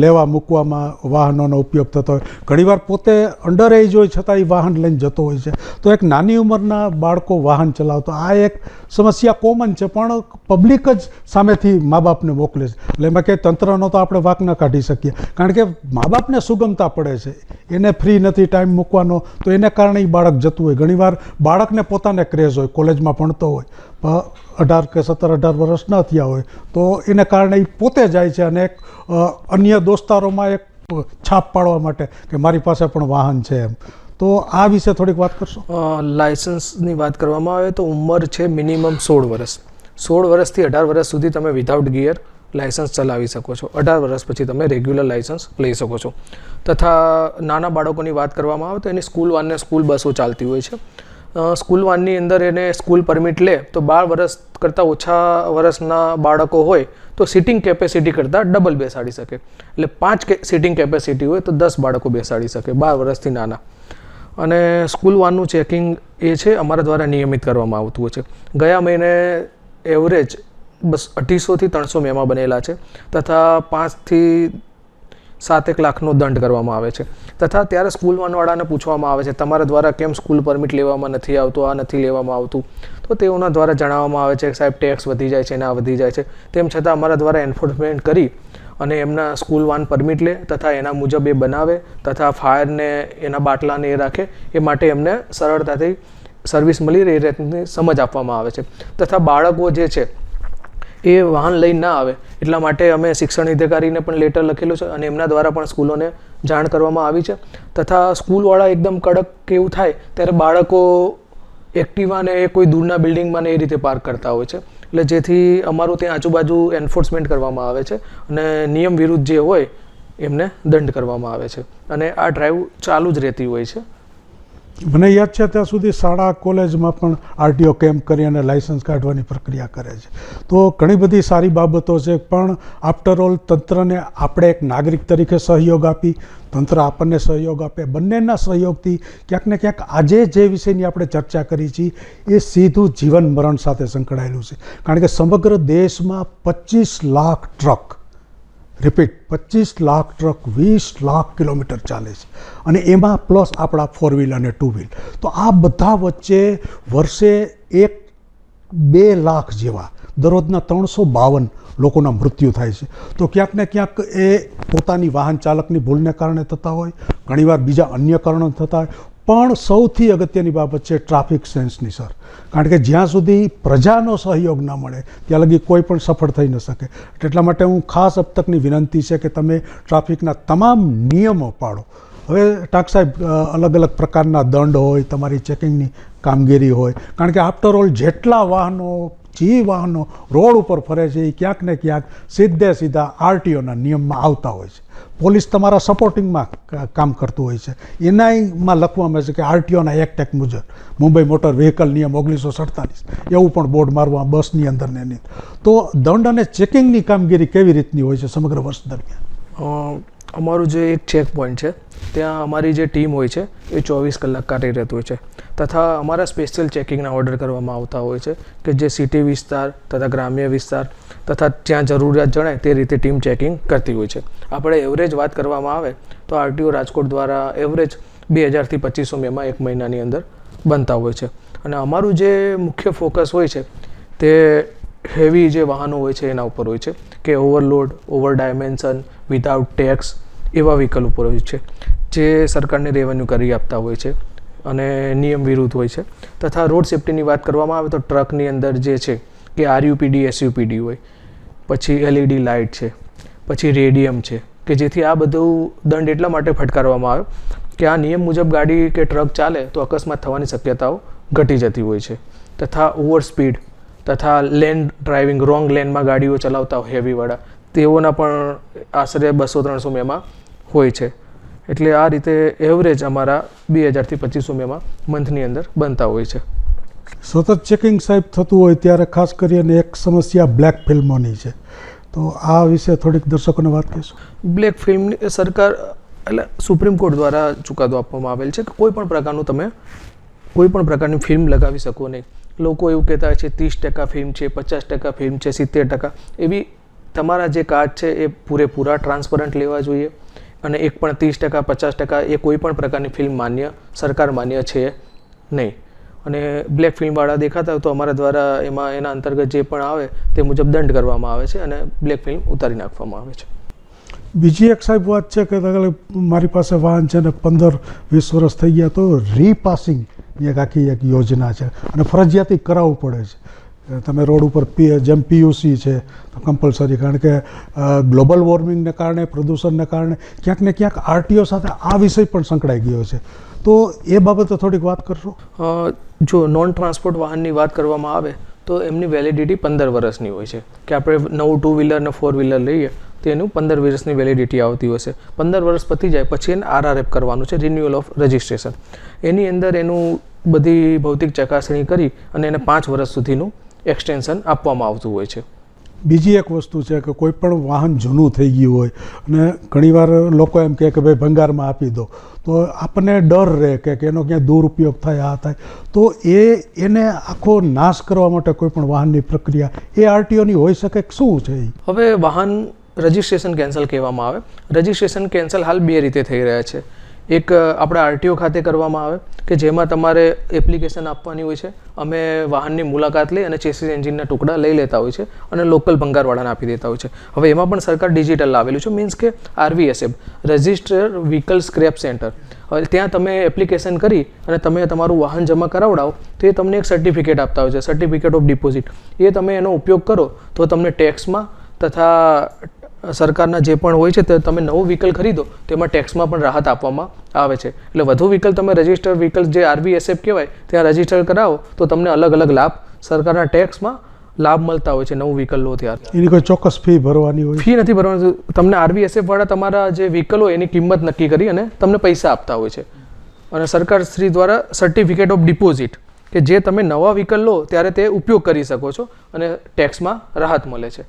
લેવા મૂકવામાં વાહનોનો ઉપયોગ થતો હોય, ઘણીવાર પોતે અંડર એજ હોય છતાં એ વાહન લઈને જતો હોય છે. તો એક નાની ઉંમરના બાળકો વાહન ચલાવતો, આ એક સમસ્યા કોમન છે, પણ પબ્લિક જ સામેથી મા બાપને મોકલે છે. એટલે એમાં કે તંત્રનો તો આપણે વાંક ન કાઢી શકીએ, કારણ કે મા બાપને સુગમતા પડે છે, એને ફ્રી નથી ટાઈમ મૂકવાનો, તો એને કારણે એ બાળક જતું હોય. ઘણીવાર બાળકને પોતાને ક્રેઝ હોય, કોલેજમાં ભણતો હોય, 18 કે 17-18 વર્ષ ન થયા હોય, તો એને કારણે એ પોતે જાય છે અને એક અન્ય દોસ્તારોમાં એક છાપ પાડવા માટે કે મારી પાસે પણ વાહન છે એમ. તો આ વિશે થોડીક વાત કરશો? લાયસન્સની વાત કરવામાં આવે તો ઉંમર છે મિનિમમ 16 વર્ષ. 16 વર્ષથી 18 વર્ષ સુધી તમે વિધાઉટ ગિયર લાયસન્સ ચલાવી શકો છો. 18 વર્ષ પછી તમે રેગ્યુલર લાયસન્સ લઈ શકો છો. તથા નાના બાળકોની વાત કરવામાં આવે તો એની સ્કૂલ વાન ને સ્કૂલ બસો ચાલતી હોય છે. સ્કૂલ વાનની અંદર એને સ્કૂલ પરમિટ લે તો 12 વર્ષ કરતાં ઓછા વર્ષના બાળકો હોય તો સિટિંગ કેપેસિટી કરતાં ડબલ બેસાડી શકે. એટલે 5 સિટિંગ કેપેસિટી હોય તો 10 બાળકો બેસાડી શકે 12 વર્ષથી નાના. અને સ્કૂલ વાનનું ચેકિંગ એ છે અમારા દ્વારા નિયમિત કરવામાં આવતું હોય છે. ગયા મહિને એવરેજ બસ 250 થી 300 મેમા બનેલા છે તથા 5 થી 7 લાખનો દંડ કરવામાં આવે છે. તથા ત્યારે સ્કૂલ વાનવાળાને પૂછવામાં આવે છે તમારા દ્વારા કેમ સ્કૂલ પરમિટ લેવામાં નથી આવતું, આ નથી લેવામાં આવતું, તો તેઓના દ્વારા જણાવવામાં આવે છે કે સાહેબ ટેક્સ વધી જાય છે, ના વધી જાય છે. તેમ છતાં અમારા દ્વારા એન્ફોર્સમેન્ટ કરી અને એમના સ્કૂલ વાન પરમિટ લે તથા એના મુજબ એ બનાવે તથા ફાયરને એના બાટલાને એ રાખે, એ માટે એમને સરળતાથી સર્વિસ મળી રહે એ રીતની સમજ આપવામાં આવે છે. તથા બાળકો જે છે એ વાહન લઈને ના આવે એટલા માટે અમે શિક્ષણ અધિકારીને પણ લેટર લખેલું છે અને એમના દ્વારા પણ સ્કૂલોને જાણ કરવામાં આવી છે. તથા સ્કૂલવાળા એકદમ કડક કેવું થાય ત્યારે બાળકો એક્ટિવાને એ કોઈ દૂરના બિલ્ડિંગમાં ને એ રીતે પાર્ક કરતા હોય છે. એટલે જેથી અમારું ત્યાં આજુબાજુ એન્ફોર્સમેન્ટ કરવામાં આવે છે અને નિયમ વિરુદ્ધ જે હોય એમને દંડ કરવામાં આવે છે અને આ ડ્રાઈવ ચાલુ જ રહેતી હોય છે. મને યાદ છે ત્યાં સુધી શાળા કોલેજમાં પણ આરટીઓ કેમ્પ કરી અને લાયસન્સ કાઢવાની પ્રક્રિયા કરે છે. તો ઘણી બધી સારી બાબતો છે, પણ આફ્ટર ઓલ તંત્રને આપણે એક નાગરિક તરીકે સહયોગ આપી, તંત્ર આપણને સહયોગ આપે, બંનેના સહયોગથી ક્યાંક ને ક્યાંક આજે જે વિષયની આપણે ચર્ચા કરી છે એ સીધું જીવન મરણ સાથે સંકળાયેલું છે. કારણ કે સમગ્ર દેશમાં 25 lakh truck, repeat 25 lakh truck 20 lakh kilometre ચાલે છે અને એમાં પ્લસ આપણા 4 વ્હીલ અને 2 વ્હીલ. તો આ બધા વચ્ચે વર્ષે 1-2 લાખ જેવા દરરોજના 352 લોકોના મૃત્યુ થાય છે. તો ક્યાંક ને ક્યાંક એ પોતાની વાહન ચાલકની ભૂલને કારણે થતા હોય, ઘણીવાર બીજા અન્ય કારણો થતા હોય, પણ સૌથી અગત્યની બાબત છે ટ્રાફિક સેન્સની સર. કારણ કે જ્યાં સુધી પ્રજાનો સહયોગ ન મળે ત્યાં લગી કોઈ પણ સફળ થઈ ન શકે. એટલા માટે હું ખાસ અબ તકની વિનંતી છે કે તમે ટ્રાફિકના તમામ નિયમો પાળો. હવે ટાક સાહેબ, અલગ અલગ પ્રકારના દંડ હોય, તમારી ચેકિંગની કામગીરી હોય, કારણ કે આફ્ટર ઓલ જેટલા વાહનો જે વાહનો રોડ ઉપર ફરે છે એ ક્યાંક ને ક્યાંક સીધા આરટીઓના નિયમમાં આવતા હોય છે. પોલીસ તમારા સપોર્ટિંગમાં કામ કરતું હોય છે. એનામાં લખવામાં આવે છે કે આરટીઓના એક્ટ મુજબ મુંબઈ મોટર વ્હીકલ નિયમ 1947 એવું પણ બોર્ડ મારવા બસની અંદર ને એની. તો દંડ અને ચેકિંગની કામગીરી કેવી રીતની હોય છે સમગ્ર વર્ષ દરમિયાન? અમારું જે એક ચેક પોઈન્ટ છે ત્યાં અમારી જે ટીમ હોય છે એ 24 કલાક કાર્યરત હોય છે. તથા અમારા સ્પેશિયલ ચેકિંગના ઓર્ડર કરવામાં આવતા હોય છે કે જે સિટી વિસ્તાર તથા ગ્રામ્ય વિસ્તાર તથા જ્યાં જરૂરિયાત જણાય તે રીતે ટીમ ચેકિંગ કરતી હોય છે. આપણે એવરેજ વાત કરવામાં આવે તો આરટીઓ રાજકોટ દ્વારા એવરેજ 2000 થી 2500 મેમાં એક મહિનાની અંદર બનતા હોય છે. અને અમારું જે મુખ્ય ફોકસ હોય છે તે હેવી જે વાહનો હોય છે એના ઉપર હોય છે કે overload, over dimension, without tax એવા વ્હીકલ ઉપર હોય છે જે સરકારને રેવન્યુ કરી આપતા હોય છે અને નિયમ વિરુદ્ધ હોય છે. તથા રોડ સેફ્ટીની વાત કરવામાં આવે તો ટ્રકની અંદર જે છે કે RUPD, SUPD હોય, પછી LED લાઇટ છે, પછી રેડિયમ છે, કે જેથી આ બધું દંડ એટલા માટે ફટકારવામાં આવે કે આ નિયમ મુજબ ગાડી કે ટ્રક ચાલે તો અકસ્માત થવાની શક્યતાઓ ઘટી જતી હોય છે. તથા ઓવર સ્પીડ તથા લેન ડ્રાઇવિંગ, રોંગ લેનમાં ગાડીઓ ચલાવતા હોય હેવીવાળા, તેઓના પણ આશરે 200-300 મેમાં હોય છે. એટલે આ રીતે એવરેજ અમારા 2000 થી 2500 મેમાં મંથની અંદર બનતા હોય છે. સતત ચેકિંગ સાહેબ થતું હોય ત્યારે ખાસ કરીને એક સમસ્યા બ્લેક ફિલ્મોની છે, તો આ વિશે થોડીક દર્શકોને વાત કહીશું. બ્લેક ફિલ્મની સરકાર એટલે સુપ્રીમ કોર્ટ દ્વારા ચુકાદો આપવામાં આવેલ છે કે કોઈ પણ પ્રકારનું તમે કોઈ પણ પ્રકારની ફિલ્મ લગાવી શકો નહીં. લોકો એવું કહેતા હોય છે 30% ફિલ્મ છે, 50% ફિલ્મ છે, 70%, એવી તમારા જે કાર્ડ છે એ પૂરેપૂરા ટ્રાન્સપરન્ટ લેવા જોઈએ. અને એક પણ 30%, 50% એ કોઈ પણ પ્રકારની ફિલ્મ સરકાર માન્ય છે નહીં. અને બ્લેક ફિલ્મવાળા દેખાતા હોય તો અમારા દ્વારા એના અંતર્ગત જે પણ આવે તે મુજબ દંડ કરવામાં આવે છે અને બ્લેક ફિલ્મ ઉતારી નાખવામાં આવે છે. બીજી એક સાહેબ વાત છે કે મારી પાસે વાહન છે ને 15-20 વર્ષ થઈ ગયા તો રીપાસિંગ એક આખી એક યોજના છે અને ફરજિયાતી કરાવવું પડે છે. તમે રોડ ઉપર જેમ PUC છે તો કમ્પલસરી, કારણ કે ગ્લોબલ વોર્મિંગને કારણે, પ્રદૂષણને કારણે ક્યાંક ને ક્યાંક RTO સાથે આ વિષય પણ સંકળાઈ ગયો છે, તો એ બાબતે થોડીક વાત કરશો. જો નોન ટ્રાન્સપોર્ટ વાહનની વાત કરવામાં આવે તો એમની વેલિડિટી 15 વર્ષની હોય છે. કે આપણે નવું 2 વ્હીલર ને 4 વ્હીલર લઈએ તો એનું 15 વર્ષની વેલિડિટી આવતી હોય છે. 15 વર્ષ પતી જાય પછી એને RRF કરવાનું છે, રિન્યુઅલ ઓફ રજિસ્ટ્રેશન. એની અંદર એનું બધી ભૌતિક ચકાસણી કરી અને એને 5 વર્ષ સુધીનું એક્સટેન્શન આપવામાં આવતું હોય છે. બીજી એક વસ્તુ છે કે કોઈ પણ વાહન જૂનું થઈ ગયું હોય અને ઘણીવાર લોકો એમ કહે કે ભાઈ ભંગારમાં આપી દો, તો આપણને ડર રહે કે એનો ક્યાંય દુરુપયોગ થાય, આ થાય, તો એને આખો નાશ કરવા માટે કોઈ પણ વાહનની પ્રક્રિયા એ RTOની હોઈ શકે. શું છે હવે વાહન રજિસ્ટ્રેશન કેન્સલ કહેવામાં આવે. રજિસ્ટ્રેશન કેન્સલ હાલ 2 રીતે થઈ રહ્યા છે. એક આપણા RTO ખાતે કરવામાં આવે કે જેમાં તમારે એપ્લિકેશન આપવાની હોય છે. અમે વાહનની મુલાકાત લઈ અને ચેસિસ એન્જિનના ટુકડા લઈ લેતા હોય છે અને લોકલ ભંગારવાળાને આપી દેતા હોય છે. હવે એમાં પણ સરકાર ડિજિટલ લાવેલું છે, મીન્સ કે RVSM, registered vehicle scrap centre. હવે ત્યાં તમે એપ્લિકેશન કરી અને તમે તમારું વાહન જમા કરાવડાવો તો એ તમને એક સર્ટિફિકેટ આપતા હોય છે, સર્ટિફિકેટ ઓફ ડિપોઝિટ. એ તમે એનો ઉપયોગ કરો તો તમને ટેક્સમાં તથા સરકારના જે પણ હોય છે તે તમે નવું વ્હીકલ ખરીદો તેમાં ટેક્સમાં પણ રાહત આપવામાં આવે છે. એટલે વધુ વ્હીકલ તમે રજિસ્ટર્ડ વ્હીકલ જે RVSF કહેવાય ત્યાં રજિસ્ટર કરાવો તો તમને અલગ અલગ લાભ સરકારના ટેક્સમાં લાભ મળતા હોય છે. નવું વ્હીકલ લો ત્યારે એની કોઈ ચોક્કસ ફી ભરવાની હોય? ફી નથી ભરવાની. તમને RVSF વાળા તમારા જે વ્હીકલ હોય એની કિંમત નક્કી કરી અને તમને પૈસા આપતા હોય છે. અને સરકાર શ્રી દ્વારા સર્ટિફિકેટ ઓફ ડિપોઝિટ કે જે તમે નવા વ્હીકલ લો ત્યારે તે ઉપયોગ કરી શકો છો અને ટેક્સમાં રાહત મળે છે.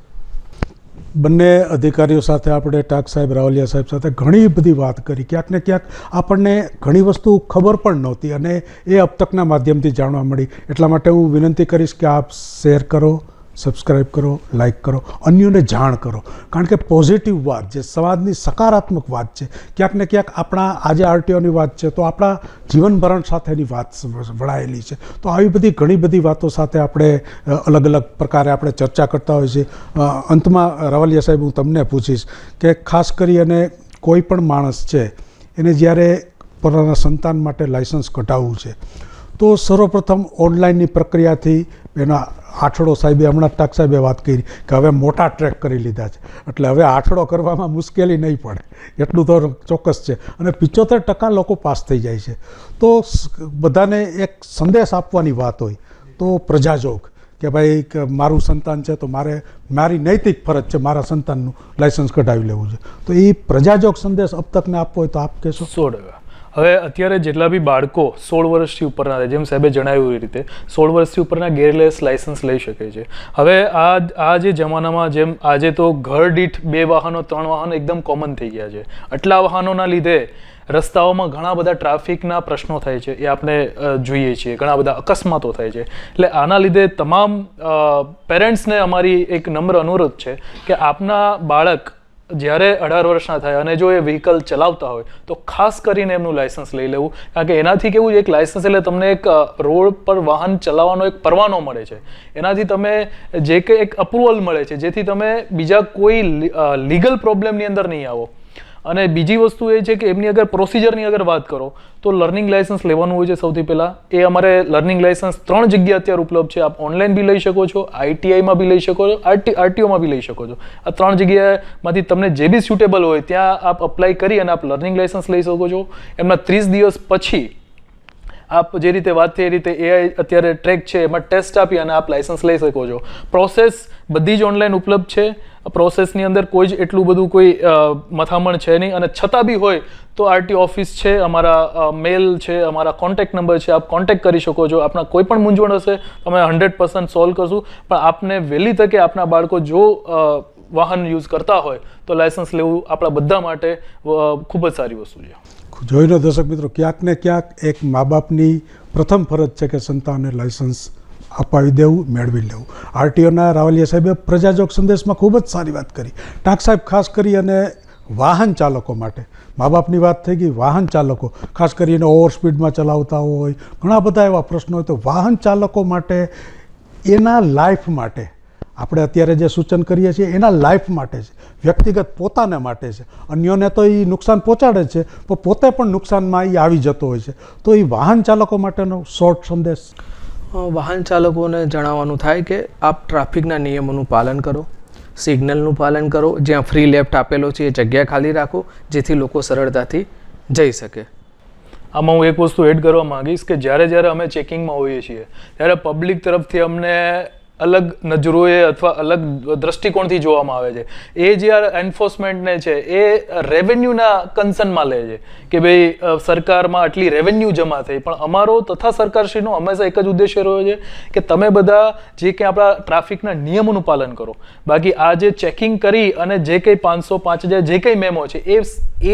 બંને અધિકારીઓ સાથે આપણે ટાંક સાહેબ, રાવલિયા સાહેબ સાથે ઘણી બધી વાત કરી. ક્યાંક ને ક્યાંક આપણને ઘણી વસ્તુ ખબર પણ નહોતી અને એ અબ તકના માધ્યમથી જાણવા મળી. એટલા માટે હું વિનંતી કરીશ કે આપ શેર કરો, સબસ્ક્રાઈબ કરો, લાઈક કરો, અન્યોને જાણ કરો. કારણ કે પોઝિટિવ વાત, જે સમાજની સકારાત્મક વાત છે, ક્યાંક ને ક્યાંક આપણા આજે RTOની વાત છે તો આપણા જીવનભરણ સાથેની વાત વળાયેલી છે. તો આવી બધી ઘણી બધી વાતો સાથે આપણે અલગ અલગ પ્રકારે આપણે ચર્ચા કરતા હોઈએ છીએ. અંતમાં રાવલિયા સાહેબ હું તમને પૂછીશ કે ખાસ કરી અને કોઈ પણ માણસ છે એને જ્યારે પોતાના સંતાન માટે લાયસન્સ કઢાવવું છે તો સર્વપ્રથમ ઓનલાઈનની પ્રક્રિયાથી એના આઠડો સાહેબે હમણાં ટાંક સાહેબે વાત કરી કે હવે મોટા ટ્રેક કરી લીધા છે એટલે હવે આઠડો કરવામાં મુશ્કેલી નહીં પડે, એટલું તો ચોક્કસ છે. અને 75% લોકો પાસ થઈ જાય છે. તો બધાને એક સંદેશ આપવાની વાત હોય તો પ્રજાજોગ કે ભાઈ કે મારું સંતાન છે તો મારી નૈતિક ફરજ છે મારા સંતાનનું લાયસન્સ કઢાવી લેવું છે. તો એ પ્રજાજોગ સંદેશ અબ તકને આપવો હોય તો આપ કહેશો? 100%. હવે અત્યારે જેટલા બી બાળકો 16 વર્ષથી ઉપરના છે, જેમ સાહેબે જણાવ્યું એ રીતે 16 વર્ષથી ઉપરના ગેરલેસ લાયસન્સ લઈ શકે છે. હવે આ જે જમાનામાં જેમ આજે તો ઘર દીઠ 2 વાહનો 3 વાહનો એકદમ કોમન થઈ ગયા છે. આટલા વાહનોના લીધે રસ્તાઓમાં ઘણા બધા ટ્રાફિકના પ્રશ્નો થાય છે, એ આપણે જોઈએ છીએ. ઘણા બધા અકસ્માતો થાય છે. એટલે આના લીધે તમામ પેરેન્ટ્સને અમારી એક નમ્ર અનુરોધ છે કે આપના બાળક જ્યારે 18 વર્ષના થાય અને જો એ વ્હીકલ ચલાવતા હોય તો ખાસ કરીને એમનું લાયસન્સ લઈ લેવું, કારણ કે એનાથી કેવું છે, એક લાયસન્સ એટલે તમને એક રોડ પર વાહન ચલાવવાનો એક પરવાનો મળે છે, એનાથી તમે જે કંઈ એક અપ્રુવલ મળે છે, જેથી તમે બીજા કોઈ લીગલ પ્રોબ્લેમની અંદર નહીં આવો. અને બીજી વસ્તુ એ છે કે એમની અગર પ્રોસિજરની અગર વાત કરો તો લર્નિંગ લાયસન્સ લેવાનું હોય છે. સૌથી પહેલાં એ અમારે લર્નિંગ લાયસન્સ 3 જગ્યા અત્યારે ઉપલબ્ધ છે. આપ ઓનલાઈન બી લઈ શકો છો, ITIમાં બી લઈ શકો છો, RTOમાં બી લઈ શકો છો. આ 3 જગ્યાએમાંથી તમને જે બી સ્યુટેબલ હોય ત્યાં આપ અપ્લાય કરી અને આપ લર્નિંગ લાયસન્સ લઈ શકો છો. એમના 30 દિવસ પછી આપ જે રીતે વાત થઈ એ રીતે AI અત્યારે ટ્રેક છે, એમાં ટેસ્ટ આપી અને આપ લાયસન્સ લઈ શકો છો. પ્રોસેસ બધી જ ઓનલાઈન ઉપલબ્ધ છે. પ્રોસેસની અંદર કોઈ જ એટલું બધું કોઈ મથામણ છે નહીં, અને છતાં બી હોય તો RTO ઓફિસ છે, અમારા મેલ છે, અમારા કોન્ટેક્ટ નંબર છે, આપ કોન્ટેક્ટ કરી શકો છો. આપના કોઈ પણ મૂંઝવણ હશે અમે 100% સોલ્વ કરશું. પણ આપને વહેલી તકે આપના બાળકો જો વાહન યુઝ કરતા હોય તો લાયસન્સ લેવું આપણા બધા માટે ખૂબ જ સારી વસ્તુ છે. જોઈ લો દર્શક મિત્રો, ક્યાંક ને ક્યાંક એક મા બાપની પ્રથમ ફરજ છે કે સંતાનને લાયસન્સ અપાવી દેવું, મેળવી લેવું. RTOના રાવલિયા સાહેબે પ્રજાજોગ સંદેશમાં ખૂબ જ સારી વાત કરી. ટાંક સાહેબ ખાસ કરી અને વાહન ચાલકો માટે, મા બાપની વાત થઈ ગઈ, વાહન ચાલકો ખાસ કરીને ઓવર સ્પીડમાં ચલાવતા હોય, ઘણા બધા એવા પ્રશ્નો હોય, તો વાહન ચાલકો માટે એના લાઈફ માટે આપણે અત્યારે જે સૂચન કરીએ છીએ એના લાઈફ માટે છે, વ્યક્તિગત પોતાને માટે છે. અન્યોને તો એ નુકસાન પહોંચાડે છે પણ પોતે પણ નુકસાનમાં એ આવી જતો હોય છે. તો એ વાહન ચાલકો માટેનો શોર્ટ સંદેશ. વાહન ચાલકોને જણાવવાનું થાય કે આપ ટ્રાફિકના નિયમોનું પાલન કરો, સિગ્નલનું પાલન કરો, જ્યાં ફ્રી લેફ્ટ આપેલો છે એ જગ્યા ખાલી રાખો, જેથી લોકો સરળતાથી જઈ શકે. આમાં હું એક વસ્તુ એડ કરવા માંગીશ કે જ્યારે અમે ચેકિંગમાં હોઈએ છીએ ત્યારે પબ્લિક તરફથી અમને અલગ નજરોએ અથવા અલગ દ્રષ્ટિકોણથી જોવામાં આવે છે. એ જે એન્ફોર્સમેન્ટને છે એ રેવન્યુના કન્સર્નમાં લે છે કે ભાઈ સરકારમાં આટલી રેવન્યુ જમા થઈ. પણ અમારો તથા સરકારશ્રીનો હંમેશા એક જ ઉદ્દેશ્ય રહ્યો છે કે તમે બધા જે કંઈ આપણા ટ્રાફિકના નિયમોનું પાલન કરો. બાકી આ જે ચેકિંગ કરી અને જે કંઈ 500 5000 જે કંઈ મેમો છે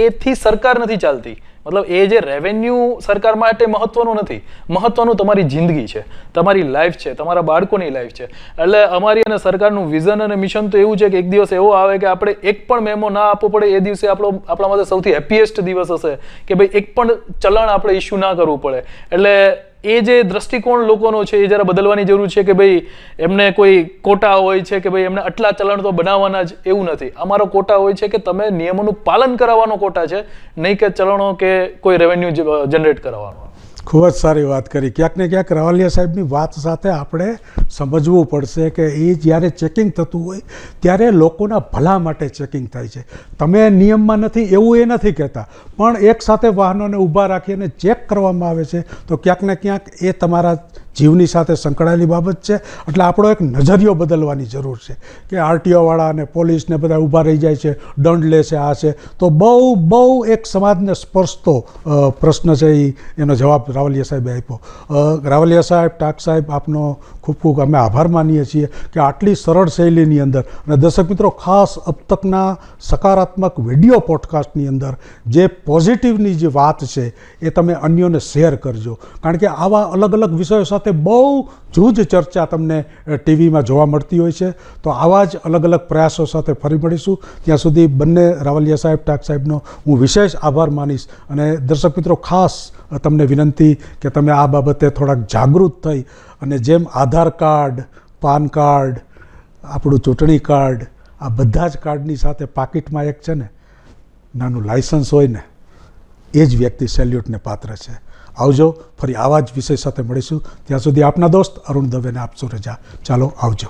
એથી સરકાર નથી ચાલતી. મતલબ એ જે રેવન્યુ સરકાર માટે મહત્વનું નથી, મહત્વનું તમારી જિંદગી છે, તમારી લાઈફ છે, તમારા બાળકોની લાઈફ છે. એટલે અમારી અને સરકારનું વિઝન અને મિશન તો એવું છે કે એક દિવસ એવો આવે કે આપણે એક પણ મેમો ના આપવો પડે. એ દિવસે આપણા માટે સૌથી હેપીએસ્ટ દિવસ હશે કે ભાઈ એક પણ ચલણ આપણે ઇસ્યુ ના કરવું પડે. એટલે એ જે દ્રષ્ટિકોણ લોકોનો છે એ જરા બદલવાની જરૂર છે કે ભાઈ એમને કોઈ કોટા હોય છે કે ભાઈ એમને આટલા ચલણ તો બનાવવાના જ, એવું નથી. અમારો કોટા હોય છે કે તમે નિયમોનું પાલન કરાવવાનો કોટા છે, નહીં કે ચલણો કે કોઈ રેવન્યુ જનરેટ કરાવવાનો. ખૂબ જ સારી વાત કરી. ક્યાંક ને ક્યાંક રાવલિયા સાહેબની વાત સાથે આપણે સમજવું પડશે કે એ જ્યારે ચેકિંગ થતું હોય ત્યારે લોકોના ભલા માટે ચેકિંગ થાય છે. તમે નિયમમાં નથી એવું એ નથી કહેતા, પણ એક સાથે વાહનોને ઊભા રાખી અને ચેક કરવામાં આવે છે તો ક્યાંક ને ક્યાંક એ તમારા જીવની સાથે સંકળાયેલી બાબત છે. એટલે આપણો એક નજરિયો બદલવાની જરૂર છે કે RTOવાળા અને પોલીસને બધા ઊભા રહી જાય છે, દંડ લે છે, આ છે. તો બહુ એક સમાજને સ્પર્શતો પ્રશ્ન છે, એનો જવાબ રાવલિયા સાહેબે આપ્યો. રાવલિયા સાહેબ, ટાંક સાહેબ, આપનો ખૂબ ખૂબ અમે આભાર માનીએ છીએ કે આટલી સરળ શૈલીની અંદર, અને દર્શક મિત્રો ખાસ અબ તકના સકારાત્મક વિડીયો પોડકાસ્ટની અંદર જે પોઝિટિવની જે વાત છે એ તમે અન્યોને શેર કરજો. કારણ કે આવા અલગ અલગ વિષયો સાથે બહુ જૂજ ચર્ચા તમને ટીવીમાં જોવા મળતી હોય છે. તો આવા જ અલગ અલગ પ્રયાસો સાથે ફરી મળીશું. ત્યાં સુધી બંને રાવલિયા સાહેબ, ટાંક સાહેબનો હું વિશેષ આભાર માનીશ. અને દર્શક મિત્રો ખાસ તમને વિનંતી કે તમે આ બાબતે થોડાક જાગૃત થઈ અને જેમ આધાર કાર્ડ, પાન કાર્ડ, આપણું ચૂંટણી કાર્ડ, આ બધા જ કાર્ડની સાથે પાકીટમાં એક છે ને નાનું લાયસન્સ હોય ને, એ જ વ્યક્તિ સેલ્યુટને પાત્ર છે. આવજો, ફરી આવા જ વિષય સાથે મળીશું. ત્યાં સુધી આપના દોસ્ત અરુણ દવેને આપશો રજા. ચાલો આવજો.